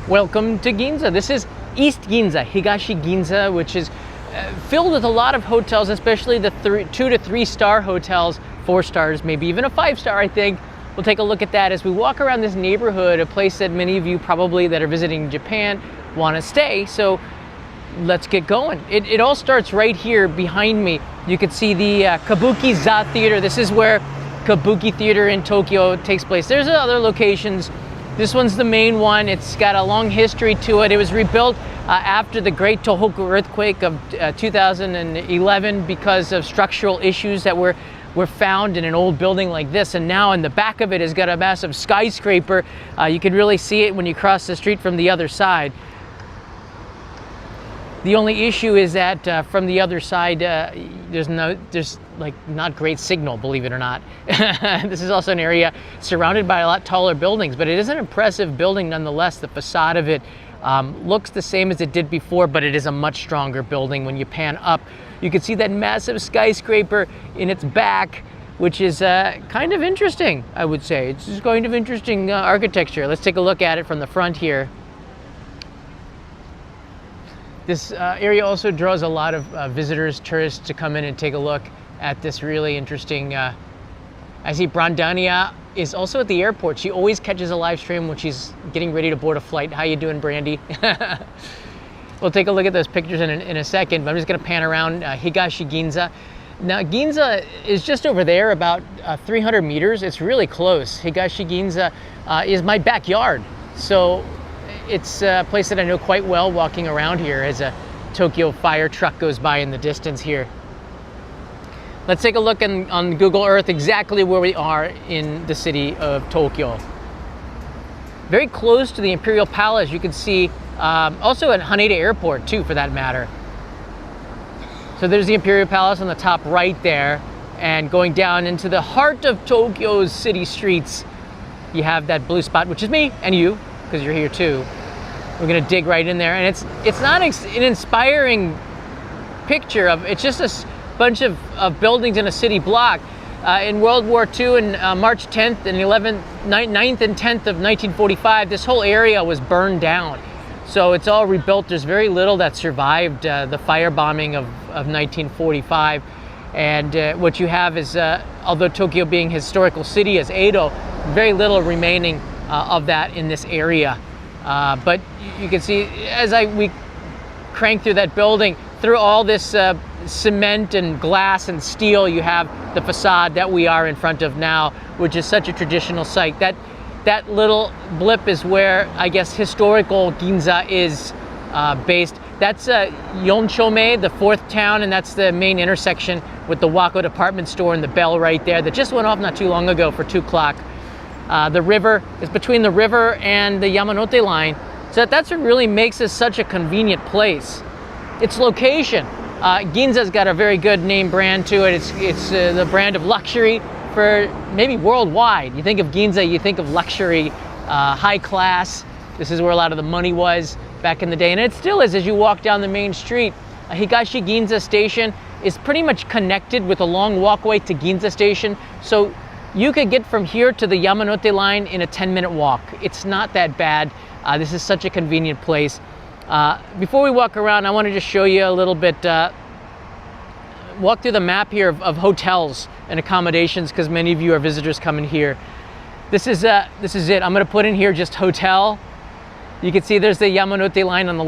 Welcome to Ginza. This is East Ginza, Higashi-Ginza, which is filled with a lot of hotels, especially the 2 to 3 star hotels, 4 stars, maybe even a 5-star, I think. We'll take a look at that as we walk around this neighborhood, a place that many of you probably that are visiting Japan want to stay. So let's get going. It all starts right here behind me. You can see the Kabuki-za theater. This is where Kabuki theater in Tokyo takes place. There's other locations. This one's the main one. It's got a long history to it. It was rebuilt after the Great Tohoku earthquake of 2011 because of structural issues that were found in an old building like this. And now in the back of it has got a massive skyscraper. You can really see it when you cross the street from the other side. The only issue is that from the other side, there's like not great signal, believe it or not. This is also an area surrounded by a lot taller buildings, but it is an impressive building nonetheless. The facade of it looks the same as it did before, but it is a much stronger building. When you pan up, you can see that massive skyscraper in its back, which is kind of interesting, I would say. It's just kind of interesting architecture. Let's take a look at it from the front here. This area also draws a lot of visitors, tourists to come in and take a look at this really interesting. I see Brandania is also at the airport. She always catches a live stream when she's getting ready to board a flight. How you doing, Brandy? We'll take a look at those pictures in a second, but I'm just gonna pan around Higashi-Ginza. Now, Ginza is just over there, about 300 meters. It's really close. Higashi-Ginza is my backyard. So it's a place that I know quite well walking around here as a Tokyo fire truck goes by in the distance here. Let's take a look on Google Earth exactly where we are in the city of Tokyo. Very close to the Imperial Palace, you can see, also at Haneda Airport too, for that matter. So there's the Imperial Palace on the top right there, and going down into the heart of Tokyo's city streets, you have that blue spot, which is me and you, because you're here too. We're gonna dig right in there, and it's not an inspiring picture of, it's just a bunch of buildings in a city block. In World War II, on March 10th and 9th and 10th of 1945, this whole area was burned down. So it's all rebuilt. There's very little that survived the firebombing of 1945. And what you have is, although Tokyo being a historical city as Edo, very little remaining of that in this area. But you can see as we crank through that building, through all this cement and glass and steel, you have the facade that we are in front of now, which is such a traditional site. That little blip is where, I guess, historical Ginza is based. That's Yonchome, the 4th town, and that's the main intersection with the Wako department store and the bell right there that just went off not too long ago for 2 o'clock. The river is between the river and the Yamanote line. So that's what really makes this such a convenient place. Its location. Ginza's got a very good name brand to it. It's the brand of luxury for maybe worldwide. You think of Ginza, you think of luxury, high class. This is where a lot of the money was back in the day, and it still is as you walk down the main street. Higashi-Ginza station is pretty much connected with a long walkway to Ginza station. So you could get from here to the Yamanote line in a 10-minute walk. It's not that bad. This is such a convenient place. Before we walk around, I want to just show you a little bit, walk through the map here of hotels and accommodations, because many of you are visitors coming here. This is it. I'm going to put in here just hotel. You can see there's the Yamanote line on the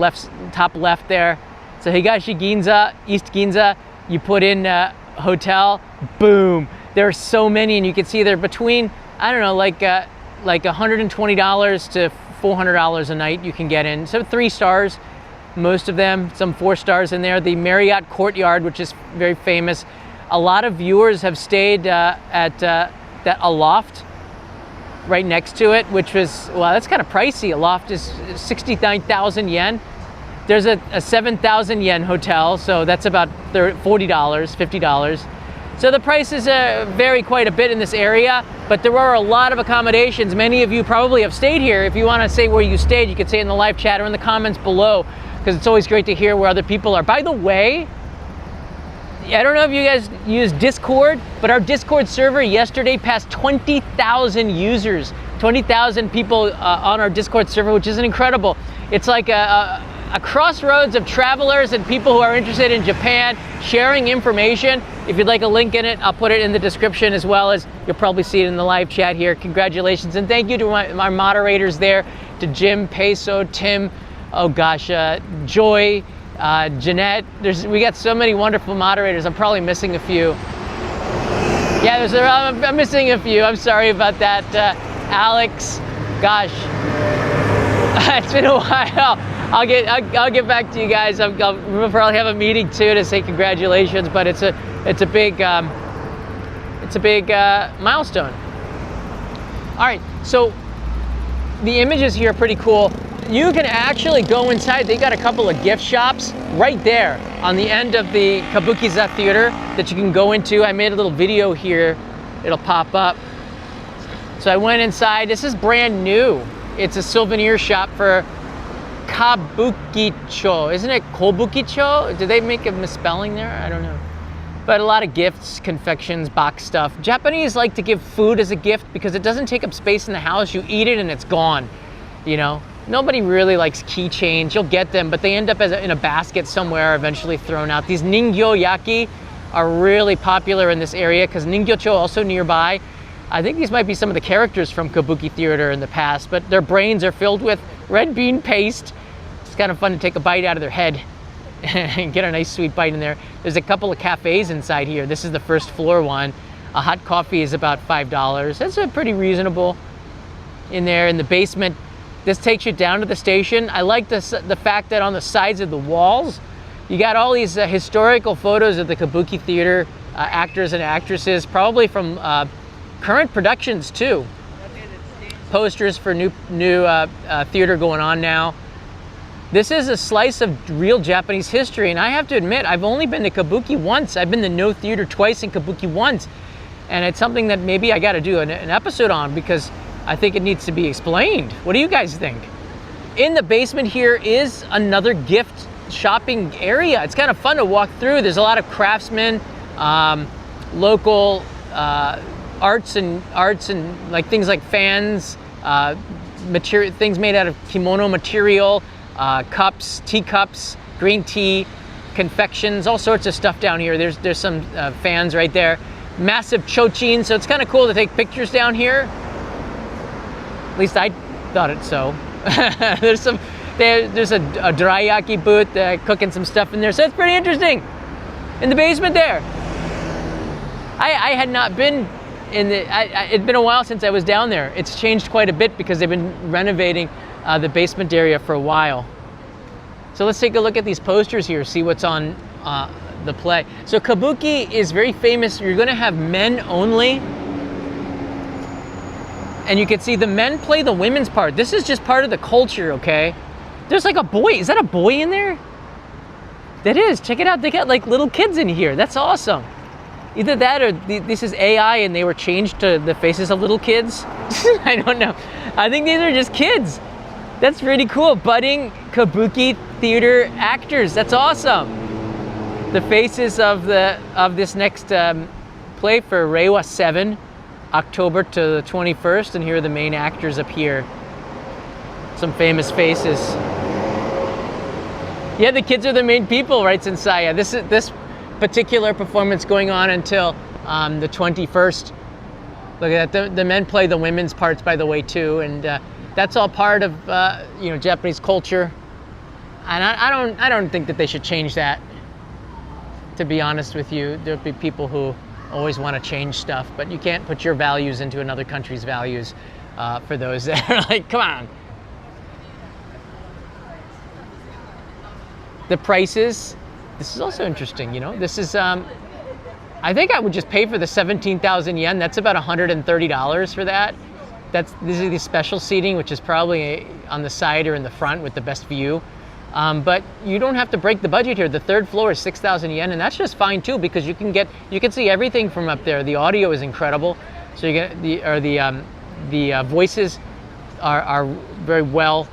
top left there. So Higashi-Ginza, East Ginza, you put in hotel, boom. There are so many, and you can see they're between, I don't know, like $120 to $400 a night you can get in. So 3 stars, most of them, some 4 stars in there. The Marriott Courtyard, which is very famous. A lot of viewers have stayed at that Aloft right next to it, which was, well, that's kind of pricey. Aloft is 69,000 yen. There's a 7,000 yen hotel, so that's about $40, $50. So the prices vary quite a bit in this area, but there are a lot of accommodations. Many of you probably have stayed here. If you want to say where you stayed, you can say it in the live chat or in the comments below, because it's always great to hear where other people are. By the way, I don't know if you guys use Discord, but our Discord server yesterday passed 20,000 users. 20,000 people on our Discord server, which is incredible. It's like a crossroads of travelers and people who are interested in Japan, sharing information. If you'd like a link in it, I'll put it in the description, as well as you'll probably see it in the live chat here. Congratulations, and thank you to my moderators there, to Jim, Peso, Tim, oh gosh, Joy, Jeanette. We got so many wonderful moderators. I'm probably missing a few. Yeah, I'm missing a few. I'm sorry about that. Alex, gosh, it's been a while. I'll get back to you guys. We'll probably have a meeting too to say congratulations, but it's a big milestone. All right, so the images here are pretty cool. You can actually go inside. They got a couple of gift shops right there on the end of the Kabukiza theater that you can go into. I made a little video here. It'll pop up. So I went inside. This is brand new. It's a souvenir shop for Kabuki-cho. Isn't it Kobuki-cho? Did they make a misspelling there? I don't know. But a lot of gifts, confections, box stuff. Japanese like to give food as a gift because it doesn't take up space in the house. You eat it and it's gone, you know? Nobody really likes keychains. You'll get them, but they end up in a basket somewhere, eventually thrown out. These ningyo yaki are really popular in this area because Ningyo-cho also nearby. I think these might be some of the characters from Kabuki theater in the past, but their brains are filled with red bean paste. It's kind of fun to take a bite out of their head and get a nice sweet bite in there. There's a couple of cafes inside here. This is the first floor one. A hot coffee is about $5. That's a pretty reasonable in there. In the basement, this takes you down to the station. I like the fact that on the sides of the walls, you got all these historical photos of the Kabuki theater actors and actresses, probably from current productions too. Posters for new theater going on now. This is a slice of real Japanese history, and I have to admit, I've only been to Kabuki once. I've been to No Theater twice and Kabuki once, and it's something that maybe I got to do an episode on because I think it needs to be explained. What do you guys think? In the basement here is another gift shopping area. It's kind of fun to walk through. There's a lot of craftsmen, local arts and like things like fans, material, things made out of kimono material, cups, teacups, green tea, confections, all sorts of stuff down here. There's some fans right there. Massive chochin, so it's kind of cool to take pictures down here. At least I thought it so. There's a dryaki booth cooking some stuff in there, so it's pretty interesting. In the basement there. I had not been in the, it'd been a while since I was down there. It's changed quite a bit because they've been renovating the basement area for a while. So let's take a look at these posters here, see what's on the play. So Kabuki is very famous. You're gonna have men only. And you can see the men play the women's part. This is just part of the culture, okay? There's like a boy. Is that a boy in there? That is. Check it out. They got like little kids in here. That's awesome. Either that or this is AI and they were changed to the faces of little kids. I don't know. I think these are just kids. That's pretty cool. Budding Kabuki theater actors. That's awesome. The faces of this next play for Reiwa 7. October to the 21st, and here are the main actors up here. Some famous faces. Yeah, the kids are the main people, writes Insaya. This particular performance going on until the 21st. Look at that. The men play the women's parts, by the way, too, and that's all part of Japanese culture. And I don't think that they should change that. To be honest with you, there'll be people who always want to change stuff, but you can't put your values into another country's values for those that are like, come on. The prices, this is also interesting, you know. This is, I think I would just pay for the 17,000 yen. That's about $130 for that. These are the special seating, which is probably on the side or in the front with the best view. But you don't have to break the budget here. The third floor is 6,000 yen, and that's just fine too because you can see everything from up there. The audio is incredible, so you get the voices are very well.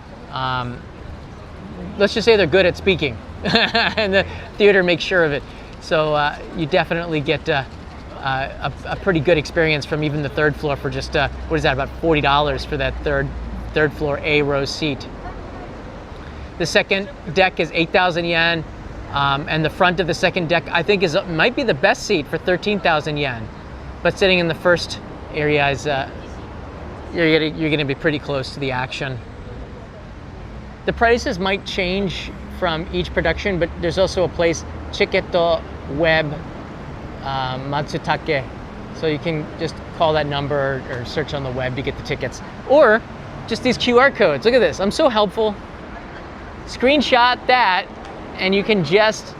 Let's just say they're good at speaking, and the theater makes sure of it. So you definitely get a pretty good experience from even the third floor for just, what is that, about $40 for that third floor A row seat. The second deck is 8,000 yen, and the front of the second deck I think might be the best seat for 13,000 yen. But sitting in the first area is you're gonna be pretty close to the action. The prices might change from each production, but there's also a place, Chiketo Web Matsutake. So you can just call that number or search on the web to get the tickets. Or just these QR codes. Look at this, I'm so helpful. Screenshot that and you can just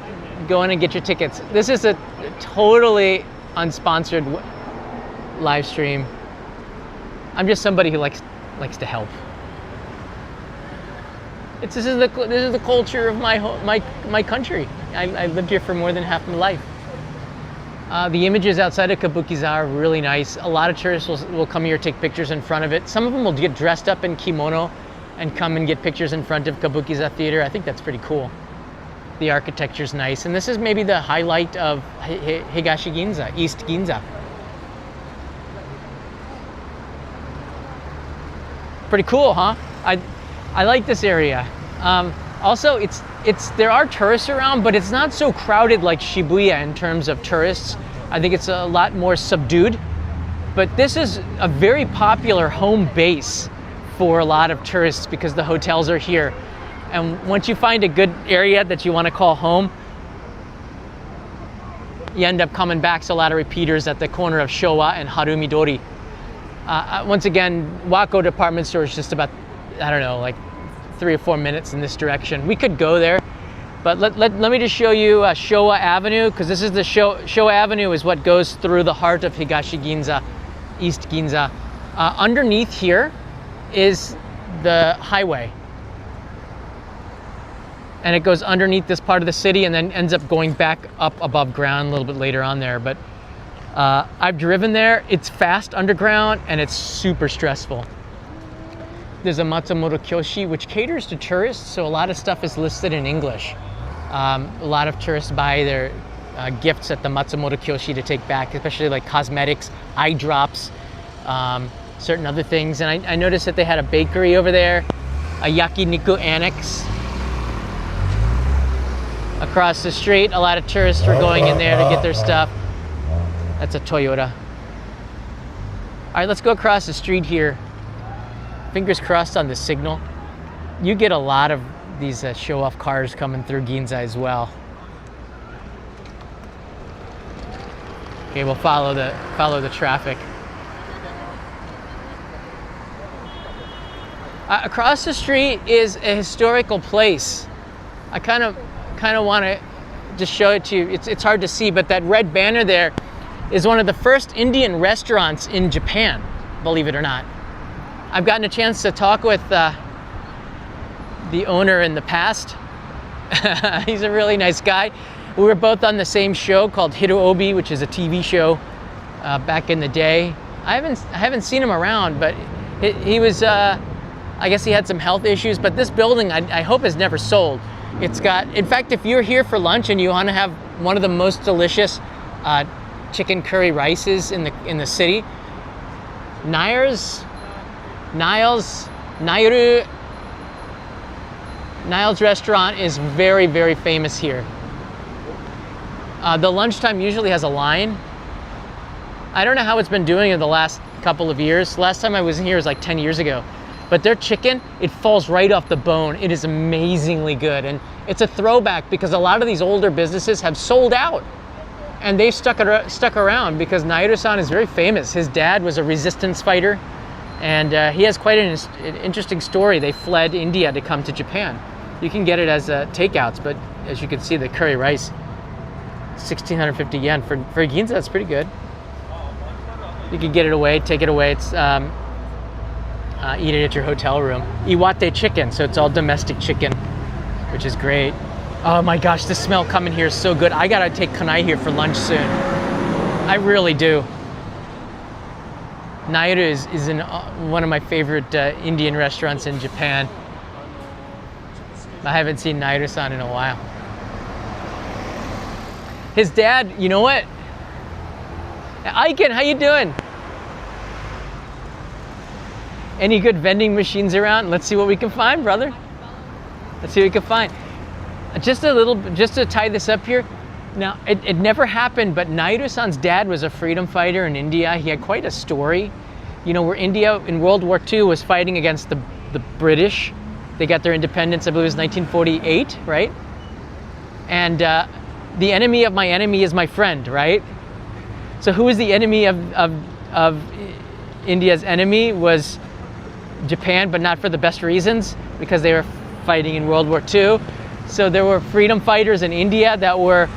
go in and get your tickets. This is a totally unsponsored live stream. I'm just somebody who likes to help. This is the culture of my country. I've lived here for more than half my life. The images outside of Kabukiza are really nice. A lot of tourists will come here, take pictures in front of it. Some of them will get dressed up in kimono and come and get pictures in front of Kabukiza Theater. I think that's pretty cool. The architecture's nice. And this is maybe the highlight of Higashi-Ginza, East Ginza. Pretty cool, huh? I like this area. Also, there are tourists around, but it's not so crowded like Shibuya in terms of tourists. I think it's a lot more subdued. But this is a very popular home base for a lot of tourists because the hotels are here. And once you find a good area that you want to call home, you end up coming back. So a lot of repeaters at the corner of Showa and Harumidori. Once again, Wako department store is just about, I don't know, like 3 or 4 minutes in this direction. We could go there, but let me just show you Showa Avenue, because this is the Showa Avenue is what goes through the heart of Higashi-Ginza, East Ginza. Underneath here is the highway. And it goes underneath this part of the city and then ends up going back up above ground a little bit later on there. But I've driven there. It's fast underground and it's super stressful. There's a Matsumoto Kyoshi, which caters to tourists, so a lot of stuff is listed in English. A lot of tourists buy their gifts at the Matsumoto Kyoshi to take back, especially like cosmetics, eye drops, certain other things. And I noticed that they had a bakery over there, a yakiniku annex. Across the street, a lot of tourists were going in there to get their stuff. That's a Toyota. All right, let's go across the street here. Fingers crossed on the signal. You get a lot of these show-off cars coming through Ginza as well. Okay, we'll follow the traffic. Across the street is a historical place. I kind of want to just show it to you. It's hard to see, but that red banner there is one of the first Indian restaurants in Japan, believe it or not. I've gotten a chance to talk with the owner in the past. He's a really nice guy. We were both on the same show called Hirobi, which is a TV show back in the day. I haven't seen him around, but he was, I guess he had some health issues, but this building I hope is never sold. It's got, in fact, if you're here for lunch and you want to have one of the most delicious chicken curry rices in the city, Nile's restaurant is very, very famous here. The lunchtime usually has a line. I don't know how it's been doing in the last couple of years. Last time I was in here was like 10 years ago. But their chicken, it falls right off the bone. It is amazingly good. And it's a throwback because a lot of these older businesses have sold out. And they've stuck around because Nairo-san is very famous. His dad was a resistance fighter. And he has quite an interesting story. They fled India to come to Japan. You can get it as takeouts, but as you can see, the curry rice, 1,650 yen. For Ginza, that's pretty good. You can get it away, take it away. It's eat it at your hotel room. Iwate chicken, so it's all domestic chicken, which is great. Oh my gosh, the smell coming here is so good. I gotta take Kanai here for lunch soon. I really do. Nairu is in one of my favorite Indian restaurants in Japan. I haven't seen Nairu-san in a while. His dad, you know what? Aiken, how you doing? Any good vending machines around? Let's see what we can find, brother. Let's see what we can find. Just to tie this up here. Now, it never happened, but Naidu-san's dad was a freedom fighter in India. He had quite a story. You know, where India in World War II was fighting against the British. They got their independence, I believe it was 1948, right? And the enemy of my enemy is my friend, right? So who was the enemy of India's enemy? Was Japan, but not for the best reasons, because they were fighting in World War II. So there were freedom fighters in India that were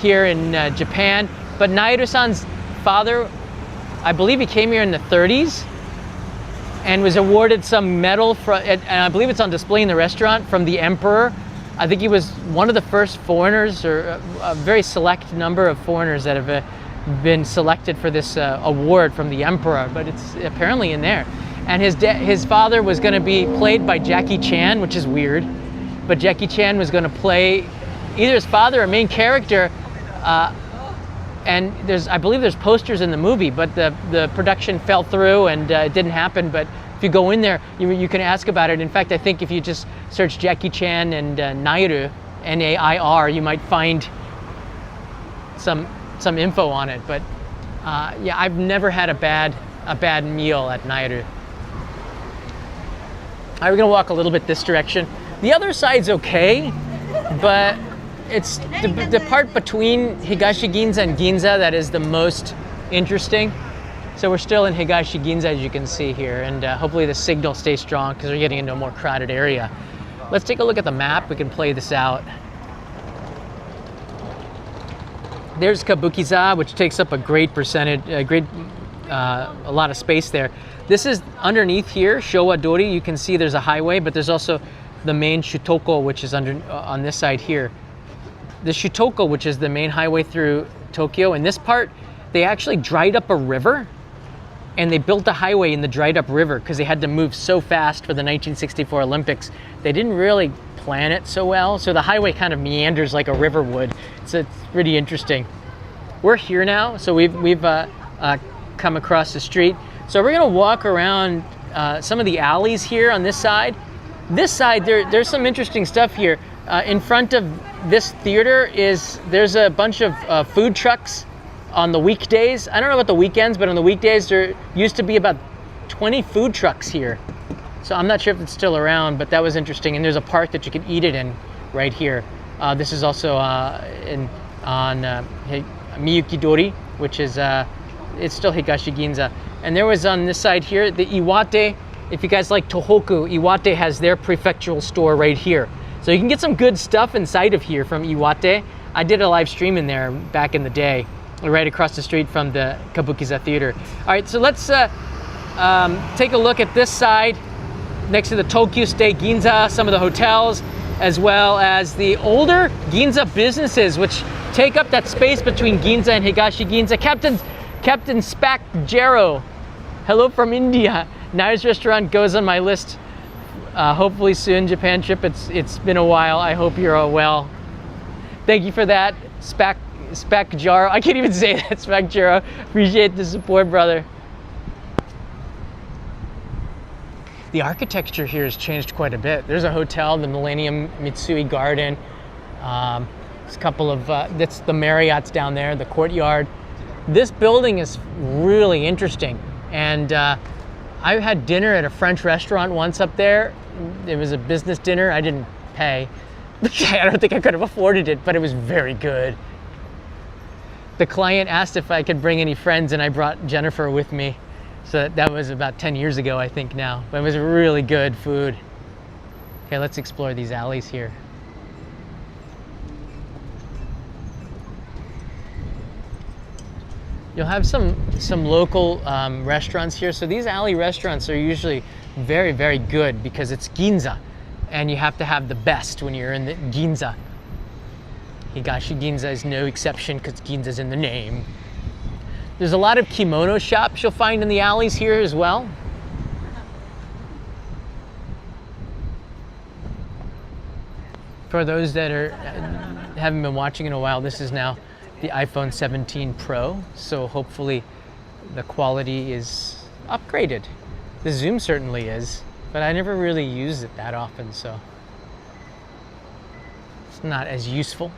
here in Japan. But Naidu-san's father, I believe he came here in the 30s and was awarded some medal, and I believe it's on display in the restaurant, from the emperor. I think he was one of the first foreigners, or a very select number of foreigners that have been selected for this award from the emperor, but it's apparently in there. And his father was going to be played by Jackie Chan, which is weird, but Jackie Chan was going to play either his father or main character, and I believe there's posters in the movie, but the production fell through and it didn't happen. But if you go in there, you can ask about it. In fact, I think if you just search Jackie Chan and Nairu, N-A-I-R, you might find some info on it. But yeah, I've never had a bad meal at Nairu. All right, we're gonna walk a little bit this direction. The other side's okay, but it's the part between Higashi-Ginza and Ginza that is the most interesting. So we're still in Higashi-Ginza, as you can see here, and hopefully the signal stays strong because we're getting into a more crowded area. Let's take a look at the map. We can play this out. There's Kabukiza, which takes up a great percentage, a lot of space there. This is underneath here, Showa Dori. You can see there's a highway, but there's also the main Shutoko, which is on this side here. The Shutoko, which is the main highway through Tokyo, in this part, they actually dried up a river and they built a highway in the dried up river because they had to move so fast for the 1964 Olympics. They didn't really plan it so well, so the highway kind of meanders like a river would. So it's pretty interesting. We're here now, so we've come across the street. So we're gonna walk around some of the alleys here on this side. This side, there's some interesting stuff here. In front of this theater there's a bunch of food trucks on the weekdays. I don't know about the weekends, but on the weekdays there used to be about 20 food trucks here. So I'm not sure if it's still around, but that was interesting. And there's a park that you can eat it in right here. This is also on Miyuki-dori, which is it's still Higashi-Ginza. And there was on this side here, the Iwate. If you guys like Tohoku, Iwate has their prefectural store right here. So you can get some good stuff inside of here from Iwate. I did a live stream in there back in the day, right across the street from the Kabukiza theater. All right, so let's take a look at this side, next to the Tokyo State Ginza, some of the hotels, as well as the older Ginza businesses, which take up that space between Ginza and Higashi-Ginza. Captain Spack Jero, hello from India. Nice restaurant goes on my list. Hopefully soon, Japan trip. It's been a while. I hope you're all well. Thank you for that, Spack Jaro. I can't even say that, Spack Jaro. Appreciate the support, brother. The architecture here has changed quite a bit. There's a hotel, the Millennium Mitsui Garden. There's a couple of, that's the Marriott's down there, the courtyard. This building is really interesting. And I had dinner at a French restaurant once up there. It was a business dinner. I didn't pay. I don't think I could have afforded it, but it was very good. The client asked if I could bring any friends, and I brought Jennifer with me. So that was about 10 years ago, I think now. But it was really good food. Okay, let's explore these alleys here. You'll have some local restaurants here. So these alley restaurants are usually very, very good because it's Ginza, and you have to have the best when you're in the Ginza. Higashi-Ginza is no exception because Ginza's in the name. There's a lot of kimono shops you'll find in the alleys here as well. For those that haven't been watching in a while, this is now the iPhone 17 Pro, so hopefully the quality is upgraded. The zoom certainly is, but I never really use it that often, so it's not as useful.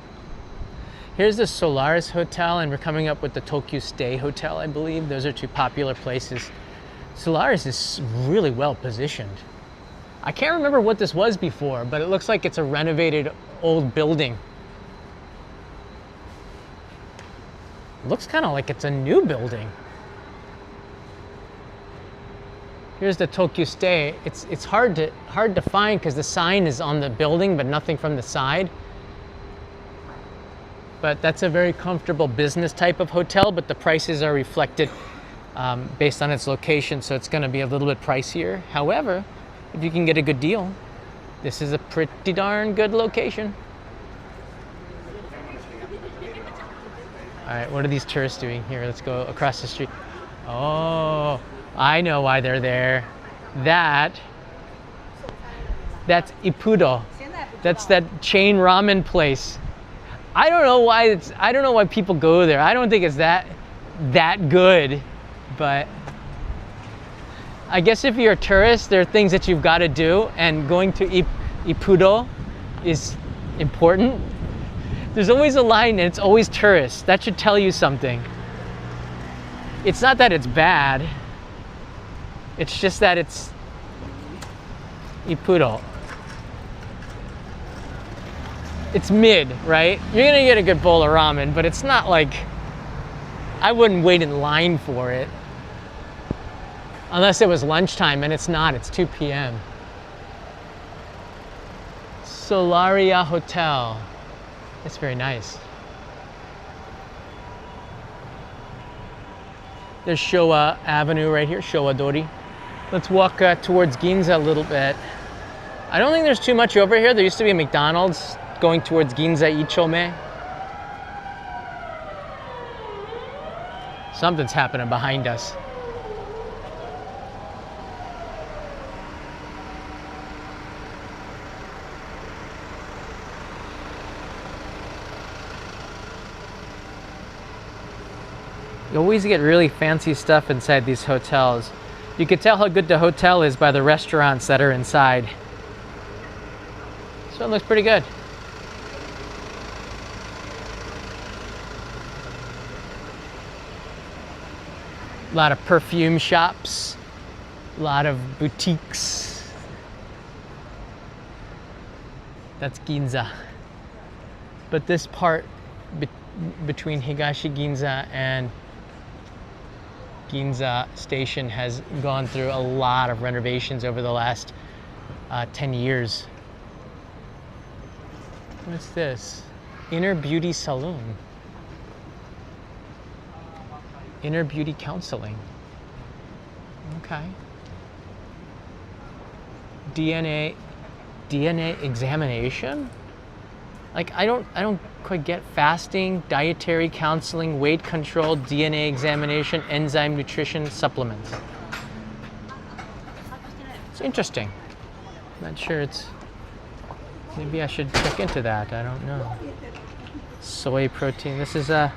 Here's the Solaris Hotel, and we're coming up with the Tokyo Stay Hotel, I believe. Those are two popular places. Solaris is really well positioned. I can't remember what this was before, but it looks like it's a renovated old building. It looks kind of like it's a new building. Here's the Tokyo Stay. It's hard to find because the sign is on the building, but nothing from the side. But that's a very comfortable business type of hotel, but the prices are reflected based on its location, so it's going to be a little bit pricier. However, if you can get a good deal, this is a pretty darn good location. All right, what are these tourists doing here? Let's go across the street. Oh, I know why they're there. That's Ippudo. That's that chain ramen place. I don't know why people go there. I don't think it's that good, but I guess if you're a tourist, there are things that you've got to do, and going to Ippudo is important. There's always a line, and it's always tourists. That should tell you something. It's not that it's bad. It's just that it's Ippudo. It's mid, right? You're gonna get a good bowl of ramen, but it's not like, I wouldn't wait in line for it. Unless it was lunchtime, and it's not, it's 2 p.m. Solaria Hotel. It's very nice. There's Showa Avenue right here, Showa Dori. Let's walk towards Ginza a little bit. I don't think there's too much over here. There used to be a McDonald's going towards Ginza Ichome. Something's happening behind us. You always get really fancy stuff inside these hotels. You can tell how good the hotel is by the restaurants that are inside. So it looks pretty good. A lot of perfume shops, a lot of boutiques. That's Ginza. But this part between Higashi-Ginza and Ginza Station has gone through a lot of renovations over the last 10 years. What's this? Inner Beauty Salon. Inner Beauty Counseling. Okay. DNA examination? Like, I don't quite get fasting, dietary counseling, weight control, DNA examination, enzyme nutrition supplements. It's interesting. Not sure it's, maybe I should check into that. I don't know. Soy protein. This is a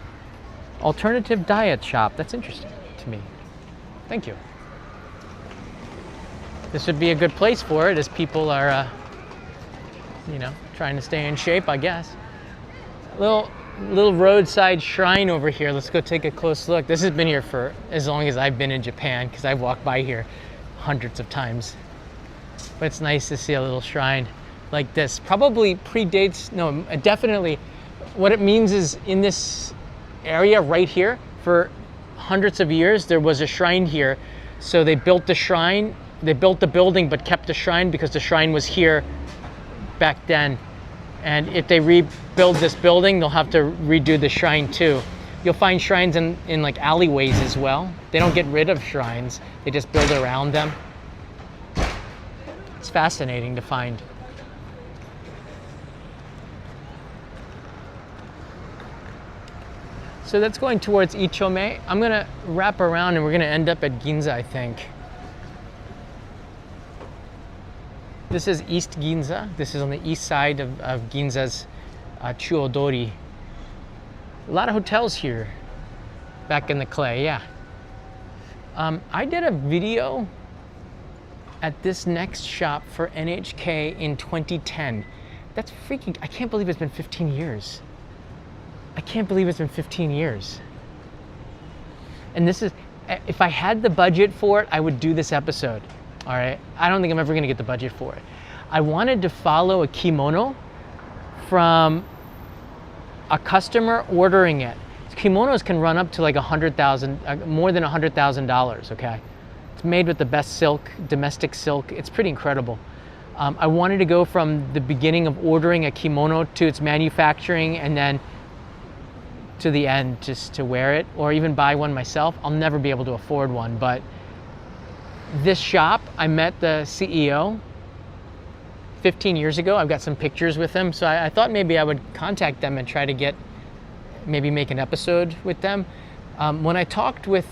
alternative diet shop. That's interesting to me. Thank you. This would be a good place for it as people are, you know, trying to stay in shape, I guess. Little roadside shrine over here. Let's go take a close look. This has been here for as long as I've been in Japan, because I've walked by here hundreds of times. But it's nice to see a little shrine like this. Probably predates, no, definitely. What it means is in this area right here, for hundreds of years, there was a shrine here. So they built the shrine, they built the building, but kept the shrine because the shrine was here back then. And if they rebuild this building, they'll have to redo the shrine too. You'll find shrines in like alleyways as well. They don't get rid of shrines, they just build around them. It's fascinating to find. So that's going towards Ichome. I'm gonna wrap around and we're gonna end up at Ginza, I think. This is East Ginza. This is on the east side of Ginza's Chuodori. A lot of hotels here back in the clay, yeah. I did a video at this next shop for NHK in 2010. That's freaking, I can't believe it's been 15 years. I can't believe it's been 15 years. And this is, if I had the budget for it, I would do this episode, all right? I don't think I'm ever gonna get the budget for it. I wanted to follow a kimono from a customer ordering it. Kimonos can run up to like more than $100,000, okay? It's made with the best silk, domestic silk. It's pretty incredible. I wanted to go from the beginning of ordering a kimono to its manufacturing and then to the end just to wear it or even buy one myself. I'll never be able to afford one, but this shop, I met the CEO 15 years ago. I've got some pictures with him, so I thought maybe I would contact them and try to maybe make an episode with them. When I talked with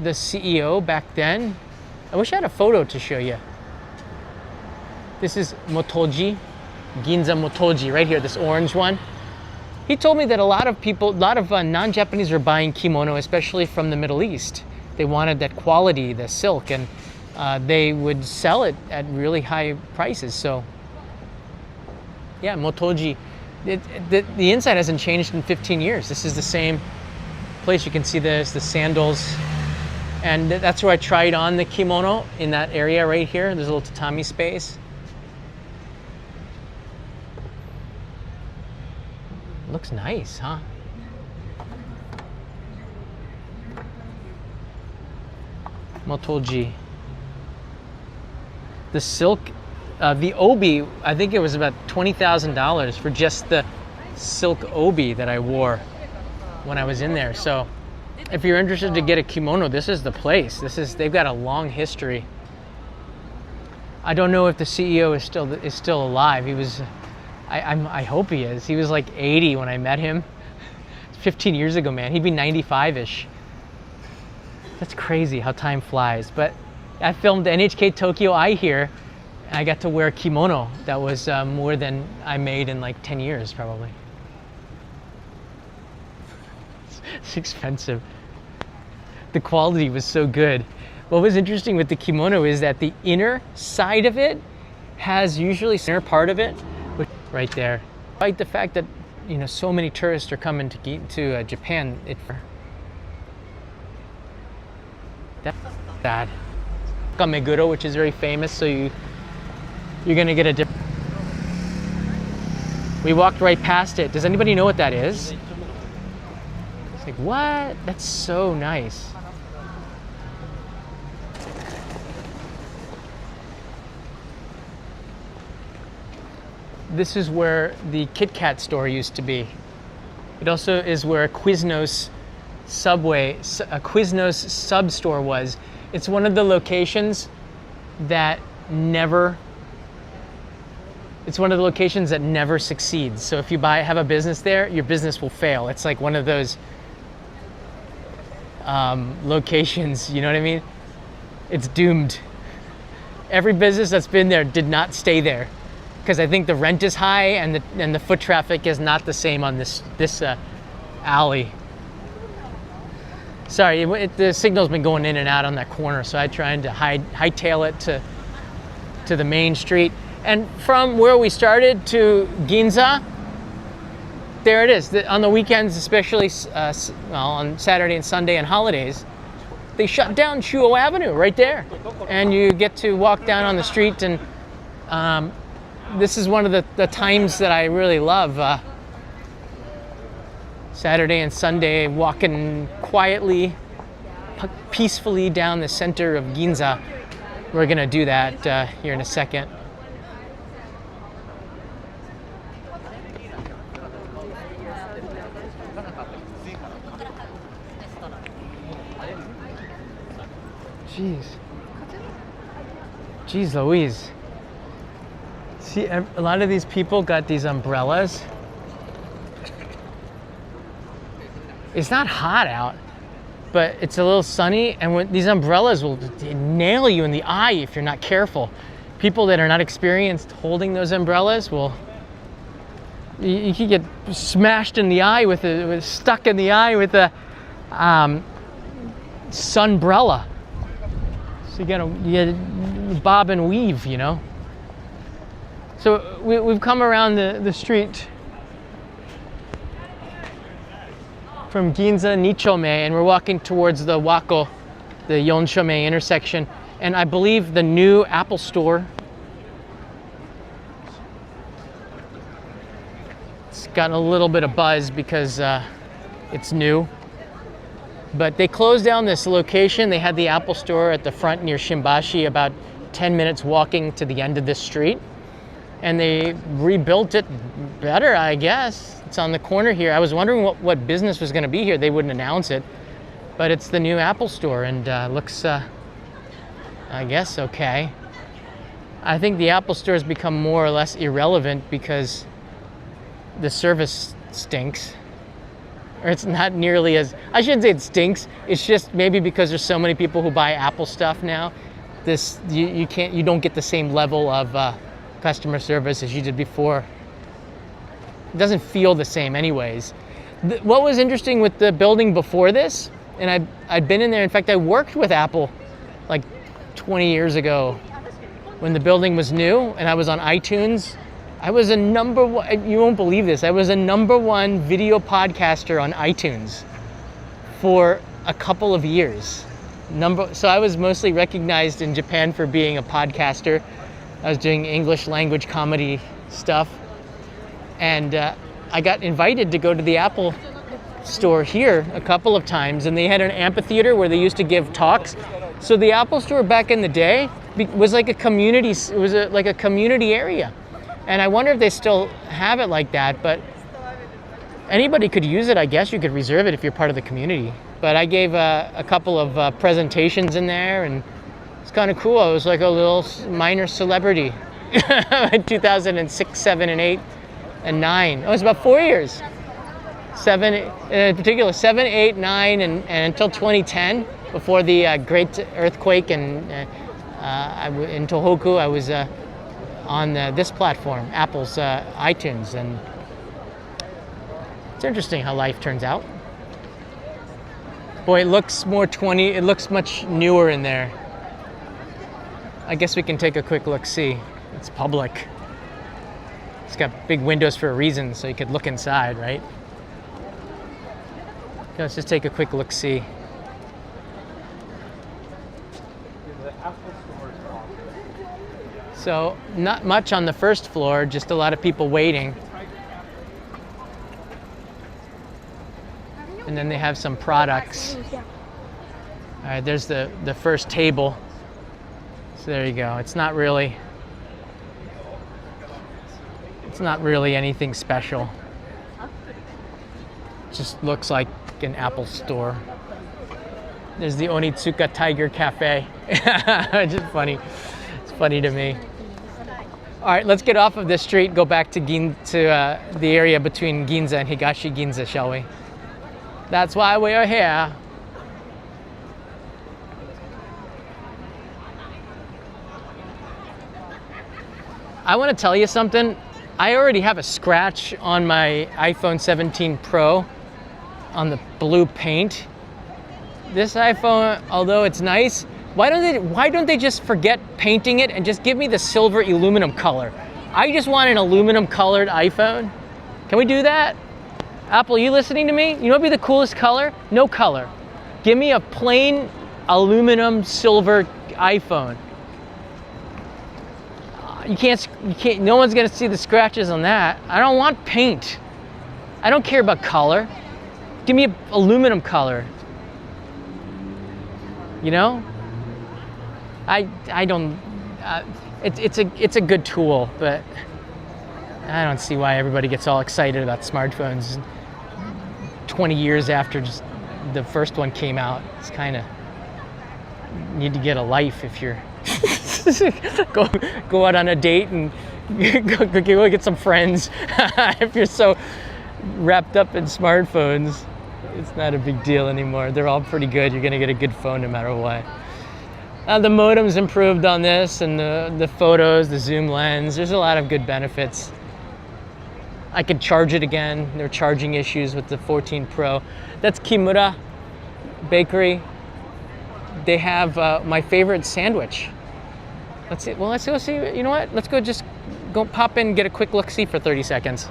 the CEO back then, I wish I had a photo to show you. This is Motoji, Ginza Motoji, right here, this orange one. He told me that a lot of non-Japanese are buying kimono, especially from the Middle East. They wanted that quality, the silk, and they would sell it at really high prices. So, yeah, Motoji. The inside hasn't changed in 15 years. This is the same place. You can see the sandals. And that's where I tried on the kimono, in that area right here. There's a little tatami space. Looks nice, huh? Motoji. The silk, the obi, I think it was about $20,000 for just the silk obi that I wore when I was in there. So if you're interested to get a kimono, this is the place. They've got a long history. I don't know if the CEO is still alive. He was, I hope he is. He was like 80 when I met him. 15 years ago, man. He'd be 95-ish. That's crazy how time flies. But I filmed NHK Tokyo Eye here. And I got to wear a kimono that was more than I made in like 10 years, probably. It's expensive. The quality was so good. What was interesting with the kimono is that the inner side of it has usually the inner part of it, right there. Despite the fact that, you know, so many tourists are coming to Japan, that's sad. Meguro, which is very famous, so you're gonna get a different. We walked right past it. Does anybody know what that is? It's like, what? That's so nice. This is where the Kit Kat store used to be. It also is where Quiznos sub store was. It's one of the locations that never succeeds. So if you have a business there, your business will fail. It's like one of those locations, you know what I mean? It's doomed. Every business that's been there did not stay there because I think the rent is high and the foot traffic is not the same on this alley. Sorry, the signal's been going in and out on that corner, so I tried to hightail it to the main street. And from where we started to Ginza, there it is. On the weekends, especially on Saturday and Sunday and holidays, they shut down Showa Avenue right there. And you get to walk down on the street, and this is one of the times that I really love. Saturday and Sunday, walking quietly, peacefully down the center of Ginza. We're gonna do that here in a second. Jeez Louise. See, a lot of these people got these umbrellas. It's not hot out, but it's a little sunny, and these umbrellas will nail you in the eye if you're not careful. People that are not experienced holding those umbrellas will You can get smashed in the eye stuck in the eye with a sunbrella. So you gotta bob and weave, you know. So we've come around the street from Ginza Nichome, and we're walking towards the Wako, the Yonshome intersection, and I believe the new Apple store. It's gotten a little bit of buzz because it's new. But they closed down this location. They had the Apple store at the front near Shimbashi, about 10 minutes walking to the end of this street. And they rebuilt it better, I guess. It's on the corner here. I was wondering what business was going to be here. They wouldn't announce it. But it's the new Apple store, and looks, I guess, okay. I think the Apple store has become more or less irrelevant because the service stinks. Or it's not nearly as, I shouldn't say it stinks, it's just maybe because there's so many people who buy Apple stuff now, you don't get the same level of customer service as you did before. It doesn't feel the same anyways. What was interesting with the building before this, and I'd been in there, in fact I worked with Apple like 20 years ago when the building was new, and I was on iTunes. I was a number one, you won't believe this, I was a #1 video podcaster on iTunes for a couple of years. So I was mostly recognized in Japan for being a podcaster. I was doing English language comedy stuff. And I got invited to go to the Apple store here a couple of times, and they had an amphitheater where they used to give talks. So the Apple store back in the day was like a community, it was like a community area. And I wonder if they still have it like that, but anybody could use it. I guess you could reserve it if you're part of the community. But I gave a couple of presentations in there, and it's kind of cool. I was like a little minor celebrity in 2006, 7, and 8, and 9. It was about 4 years. 7, in particular, 7, 8, 9, and until 2010, before the great earthquake in Tohoku, I was on this platform, Apple's iTunes, and it's interesting how life turns out. Boy, it looks it looks much newer in there. I guess we can take a quick look-see. It's public. It's got big windows for a reason, so you could look inside, right? Okay, let's just take a quick look-see. So not much on the first floor, just a lot of people waiting. And then they have some products. All right, there's the first table. So there you go. It's not really anything special. It just looks like an Apple store. There's the Onitsuka Tiger Cafe. Just funny. It's funny to me. All right, let's get off of this street, go back to the area between Ginza and Higashi-Ginza, shall we? That's why we are here. I want to tell you something. I already have a scratch on my iPhone 17 Pro on the blue paint. This iPhone, although it's nice, why don't they just forget painting it and just give me the silver aluminum color? I just want an aluminum colored iPhone. Can we do that? Apple, you listening to me? You know what'd be the coolest color? No color. Give me a plain aluminum silver iPhone. You can't, no one's gonna see the scratches on that. I don't want paint. I don't care about color. Give me an aluminum color. You know? I don't, it's a good tool, but I don't see why everybody gets all excited about smartphones 20 years after just the first one came out. It's kind of, need to get a life if you're go out on a date and go get some friends. If you're so wrapped up in smartphones, it's not a big deal anymore. They're all pretty good. You're gonna get a good phone no matter what. The modem's improved on this, and the photos, the zoom lens. There's a lot of good benefits. I could charge it again. There are charging issues with the 14 Pro. That's Kimura Bakery. They have my favorite sandwich. Let's see. Well, let's go see. You know what? Let's go pop in and get a quick look-see for 30 seconds.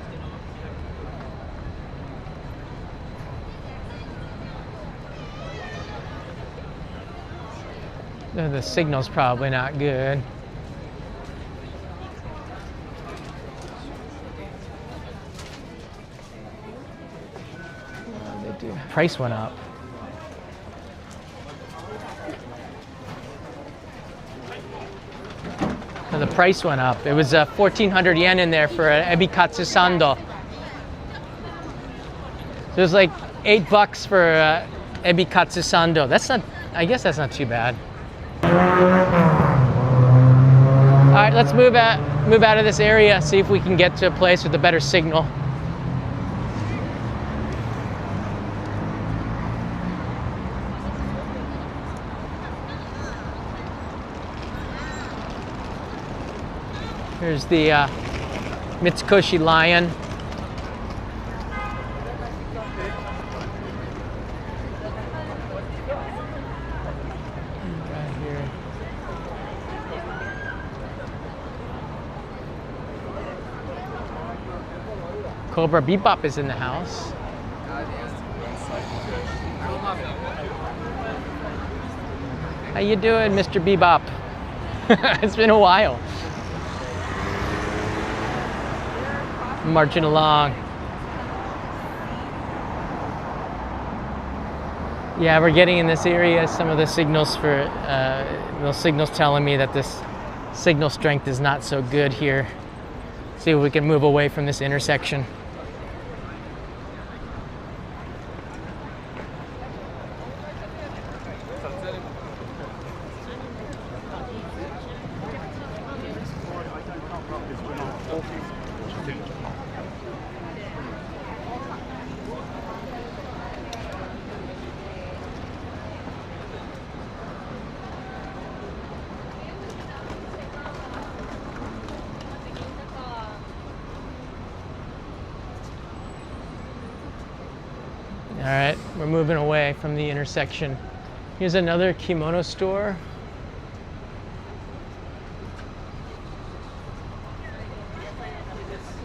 The signal's probably not good. Price went up. So the price went up. It was 1,400 yen in there for an ebikatsu sando. So it was like $8 for ebikatsu sando. That's not. I guess that's not too bad. All right, let's move out of this area. See if we can get to a place with a better signal. Here's the Mitsukoshi Lion. Right here. Cobra Bebop is in the house. How you doing, Mr. Bebop? It's been a while. Marching along. Yeah, we're getting in this area some of the signals for those signals telling me that this signal strength is not so good here. See if we can move away from this intersection. All right, we're moving away from the intersection. Here's another kimono store.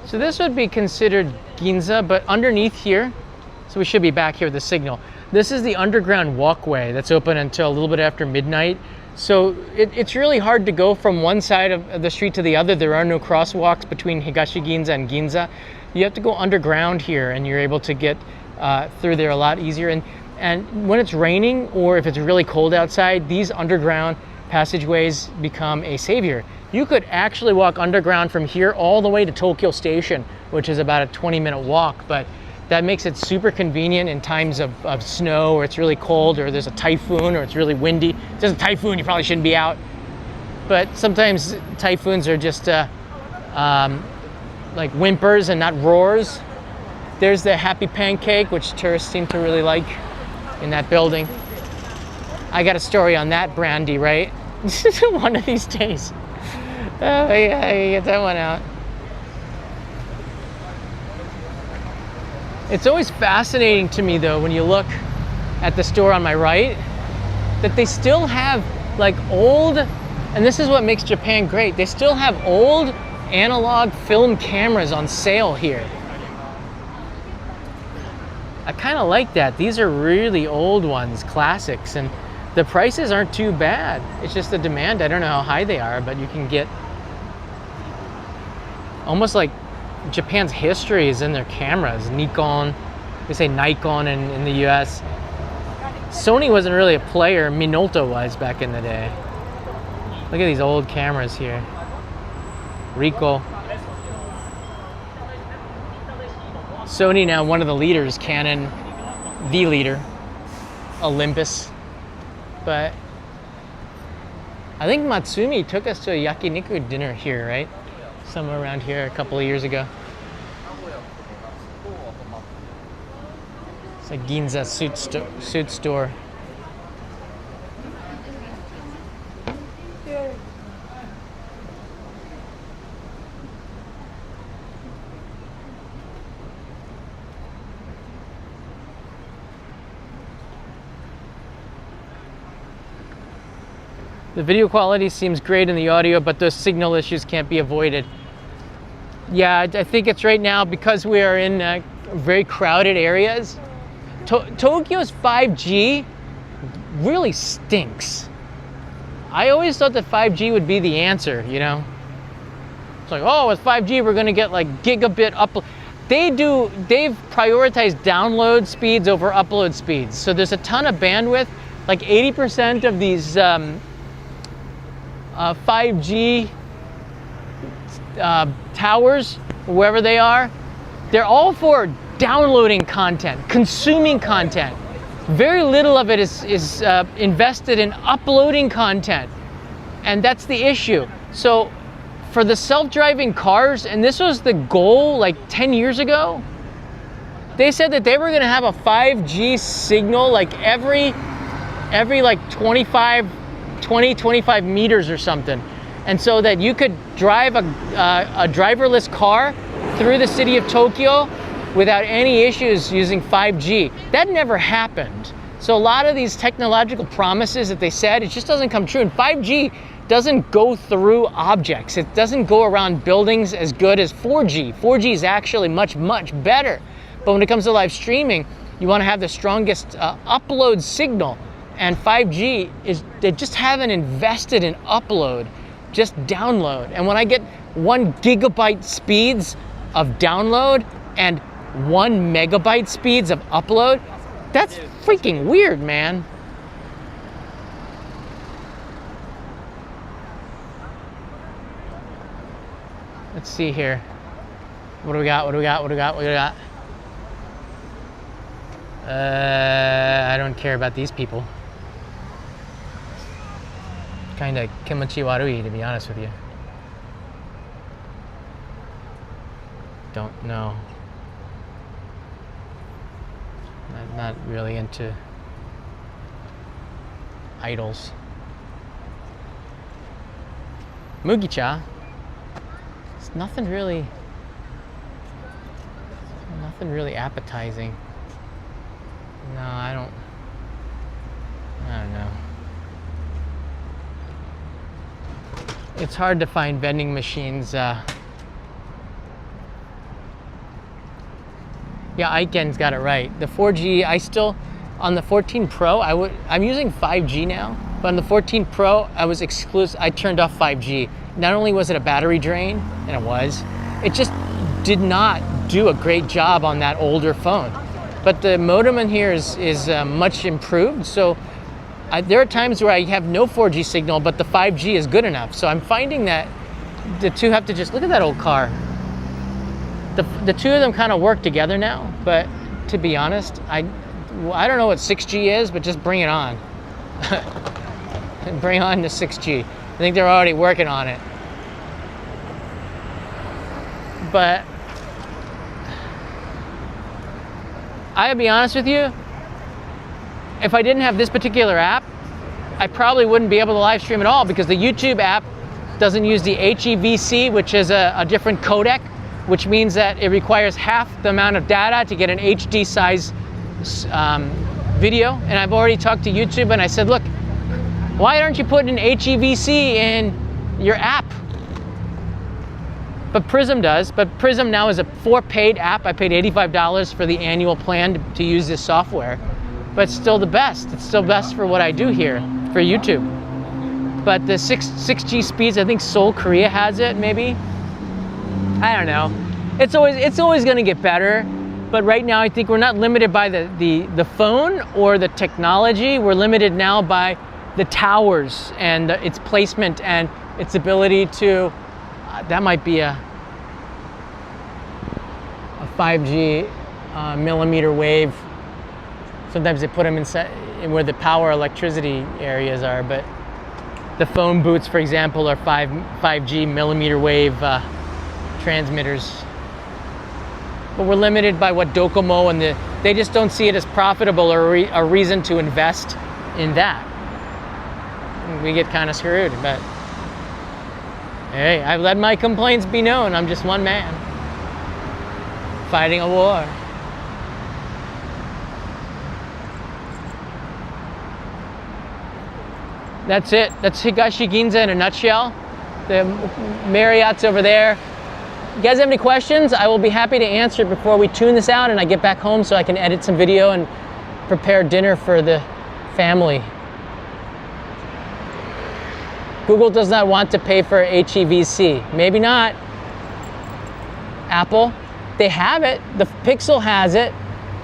So this would be considered Ginza, but underneath here, so we should be back here with the signal. This is the underground walkway that's open until a little bit after midnight. So it's really hard to go from one side of the street to the other. There are no crosswalks between Higashi-Ginza and Ginza. You have to go underground here, and you're able to get through there a lot easier. And when it's raining or if it's really cold outside, these underground passageways become a savior. You could actually walk underground from here all the way to Tokyo Station, which is about a 20-minute walk, but that makes it super convenient in times of snow, or it's really cold, or there's a typhoon, or it's really windy. If there's a typhoon, you probably shouldn't be out. But sometimes typhoons are just like whimpers and not roars. There's the Happy Pancake, which tourists seem to really like in that building. I got a story on that brandy, right? One of these days. Oh yeah, get that one out. It's always fascinating to me though, when you look at the store on my right, that they still have like old, and this is what makes Japan great, they still have old analog film cameras on sale here. I kind of like that. These are really old ones, classics, and the prices aren't too bad. It's just the demand. I don't know how high they are, but you can get almost like Japan's history is in their cameras. Nikon, they say Nikon in the US. Sony wasn't really a player. Minolta was back in the day. Look at these old cameras here. Ricoh. Sony now one of the leaders, Canon the leader, Olympus. But I think Matsumi took us to a yakiniku dinner here, right? Somewhere around here a couple of years ago. It's a Ginza suit store. The video quality seems great in the audio, but those signal issues can't be avoided. Yeah, I think it's right now because we are in very crowded areas. Tokyo's 5G really stinks. I always thought that 5G would be the answer, you know? It's like, oh, with 5G, we're gonna get like gigabit upload. They've prioritized download speeds over upload speeds. So there's a ton of bandwidth. Like 80% of these 5G towers, wherever they are, they're all for downloading content, consuming content. Very little of it is invested in uploading content. And that's the issue. So for the self-driving cars, and this was the goal like 10 years ago, they said that they were gonna have a 5G signal like every like 25 meters or something. And so that you could drive a driverless car through the city of Tokyo without any issues using 5G. That never happened. So a lot of these technological promises that they said, it just doesn't come true. And 5G doesn't go through objects. It doesn't go around buildings as good as 4G. 4G is actually much, much better. But when it comes to live streaming, you want to have the strongest upload signal. And 5G they just haven't invested in upload, just download. And when I get 1 gigabyte speeds of download and 1 megabyte speeds of upload, that's freaking weird, man. Let's see here. What do we got? I don't care about these people. Kind of kimochi warui, to be honest with you. Don't know. Not really into idols. Mugicha. It's nothing really appetizing. No, I don't know. It's hard to find vending machines. Yeah, Iken's got it right. The 4G, on the 14 Pro, I'm using 5G now, but on the 14 Pro, I turned off 5G. Not only was it a battery drain, and it just did not do a great job on that older phone. But the modem in here is much improved, so there are times where I have no 4G signal, but the 5G is good enough. So I'm finding that the two have to just, look at that old car. The two of them kind of work together now, but to be honest, I don't know what 6G is, but just bring it on. Bring on the 6G. I think they're already working on it. But I gotta be honest with you, if I didn't have this particular app, I probably wouldn't be able to live stream at all, because the YouTube app doesn't use the HEVC, which is a different codec, which means that it requires half the amount of data to get an HD size video. And I've already talked to YouTube and I said, look, why aren't you putting an HEVC in your app? But Prism does. But Prism now is a paid app. I paid $85 for the annual plan to use this software. But it's still the best. It's still best for what I do here for YouTube. But the 6G speeds, I think Seoul, Korea has it, maybe. I don't know. It's always going to get better. But right now, I think we're not limited by the phone or the technology. We're limited now by the towers and its placement and its ability to. That might be a 5G millimeter wave. Sometimes they put them inside where the power electricity areas are, but the phone booths, for example, are 5G millimeter wave transmitters. But we're limited by what Docomo and they just don't see it as profitable or a reason to invest in that. We get kind of screwed, but hey, I've let my complaints be known. I'm just one man fighting a war. That's it. That's Higashi-Ginza in a nutshell. The Marriott's over there. You guys have any questions? I will be happy to answer before we tune this out and I get back home so I can edit some video and prepare dinner for the family. Google does not want to pay for HEVC. Maybe not. Apple, they have it. The Pixel has it,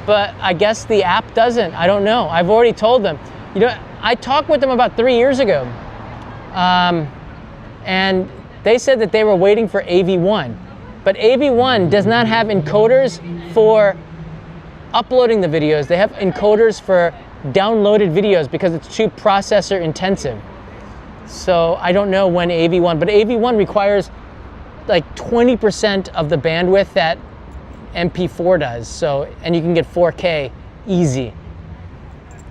but I guess the app doesn't. I don't know. I've already told them. You know, I talked with them about 3 years ago, and they said that they were waiting for AV1. But AV1 does not have encoders for uploading the videos. They have encoders for downloaded videos because it's too processor intensive. So I don't know when AV1, but AV1 requires like 20% of the bandwidth that MP4 does. So, and you can get 4K easy.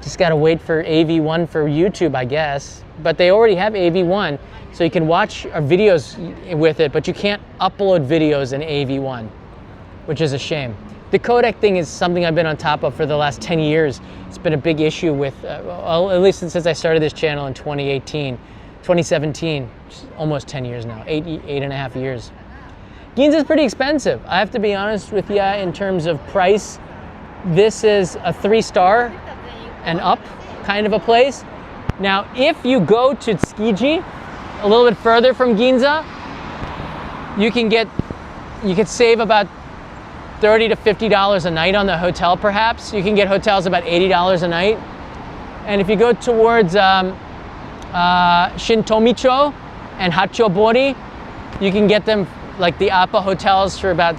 Just gotta wait for AV1 for YouTube, I guess. But they already have AV1, so you can watch videos with it, but you can't upload videos in AV1, which is a shame. The codec thing is something I've been on top of for the last 10 years. It's been a big issue with, well, at least since I started this channel in 2017, almost 10 years now, eight and a half years. Ginza's pretty expensive. I have to be honest with you in terms of price. This is a 3-star and up kind of a place. Now, if you go to Tsukiji, a little bit further from Ginza, you could save about $30 to $50 a night on the hotel, perhaps. You can get hotels about $80 a night. And if you go towards Shintomicho and Hachobori, you can get them like the Appa hotels for about,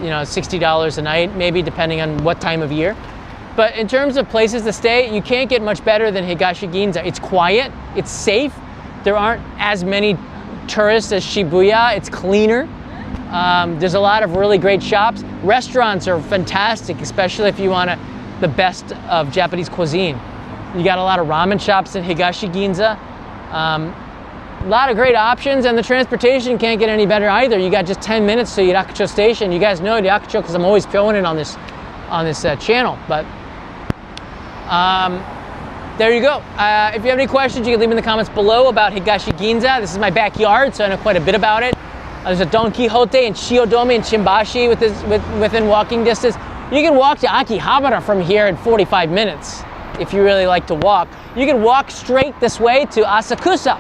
you know, $60 a night, maybe depending on what time of year. But in terms of places to stay, you can't get much better than Higashi-Ginza. It's quiet, it's safe. There aren't as many tourists as Shibuya. It's cleaner. There's a lot of really great shops. Restaurants are fantastic, especially if you want the best of Japanese cuisine. You got a lot of ramen shops in Higashi-Ginza. A lot of great options, and the transportation can't get any better either. You got just 10 minutes to Irakucho Station. You guys know Irakucho because I'm always filming it on this channel. But there you go. If you have any questions, you can leave them in the comments below about Higashi-Ginza. This is my backyard, so I know quite a bit about it. There's a Don Quixote and Shiodome and Chimbashi within walking distance. You can walk to Akihabara from here in 45 minutes if you really like to walk. You can walk straight this way to Asakusa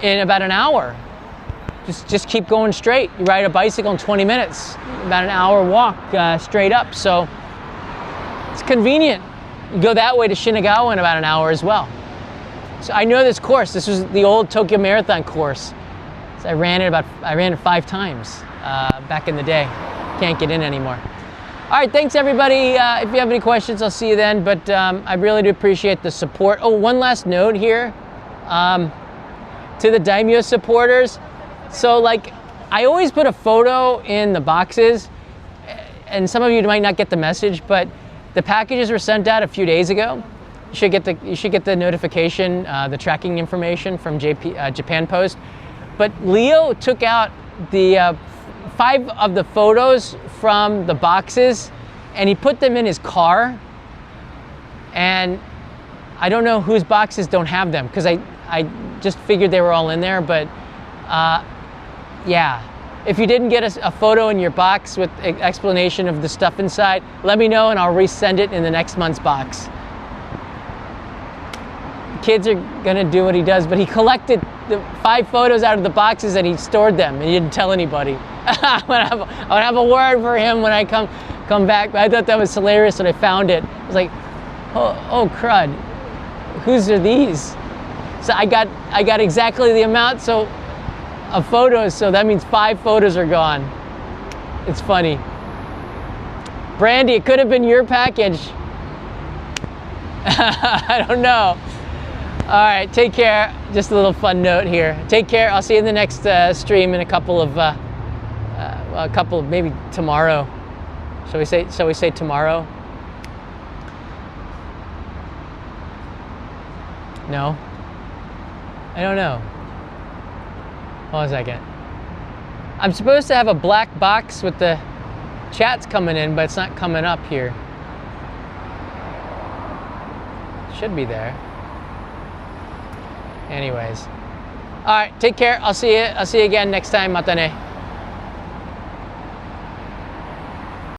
in about an hour. Just keep going straight. You ride a bicycle in 20 minutes, about an hour walk straight up. So it's convenient. You go that way to Shinagawa in about an hour as well. So I know this course. This was the old Tokyo Marathon course. So I ran it 5 times back in the day. Can't get in anymore. All right, thanks everybody. If you have any questions, I'll see you then. But I really do appreciate the support. Oh, one last note here to the Daimyo supporters. So like, I always put a photo in the boxes, and some of you might not get the message, but the packages were sent out a few days ago. You should get the notification, the tracking information from Japan Post. But Leo took out the 5 of the photos from the boxes, and he put them in his car. And I don't know whose boxes don't have them, because I just figured they were all in there. But yeah, if you didn't get a photo in your box with an explanation of the stuff inside, let me know and I'll resend it in the next month's box. Kids are gonna do what he does, but he collected the 5 photos out of the boxes and he stored them and he didn't tell anybody. I would have a word for him when I come back. But I thought that was hilarious when I found it. I was like, oh crud, whose are these? So I got exactly the amount of photos, so that means 5 photos are gone. It's funny. Brandy, it could have been your package. I don't know. All right, take care. Just a little fun note here. Take care. I'll see you in the next stream in a couple of maybe tomorrow. Shall we say tomorrow? No? I don't know. Hold on a second. I'm supposed to have a black box with the chats coming in, but it's not coming up here. Should be there. Anyways. All right, take care. I'll see you again next time. Mata ne.